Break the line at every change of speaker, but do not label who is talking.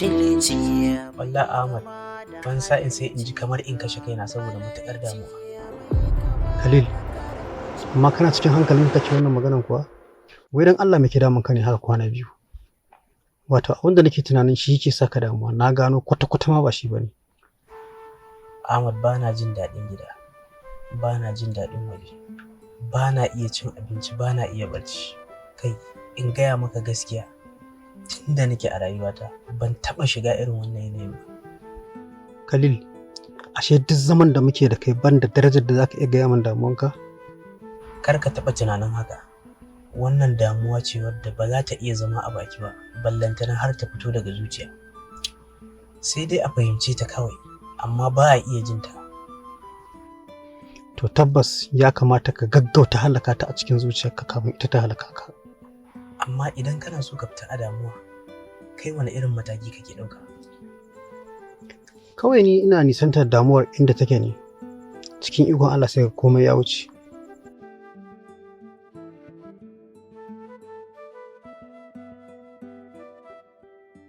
butulci.
Wallahi Ahmad, ban sa'in sai in ji kamar in kashe kaina saboda matuƙar damuwa.
Khalil, amma kana cikin hankalin kake wannan maganan kuwa? Wai dan Allah me ke damun ka ne haka kwana biyu? Wato abin da nake tunanin shi yake saka damuwa, na gano kwata-kwata ma ba shi bane.
Ahmad, ba na jin daɗin gida, ba na jin daɗin waje, ba na iya cin abinci, ba na iya barci. Kai, in gaya maka gaskiya, tunda nake a rayuwata ban taɓa shiga irin wannan yanayin ba.
Khalil, ashe duk zaman da muke da kai ban da darajar da zaka iya gaya min damuwanka?
Kar ka taɓa tunanin haka. Wannan damuwa ce wadda ba za ta iya zama a baki ba, ballantana har ta fito daga zuciya. Sai dai a fahimce ta kawai, amma ba a iya jin ta.
To tabbas ya kamata ka gaggauta halaka ta a cikin zuciyarka kafin ita ta halaka ka.
Amma idan kana so ka fita a damuwa, kai wani irin mataki kake ɗauka?
Kawai ni ina nisantar damuwar inda take ne. Cikin ikon Allah sai komai ya wuce.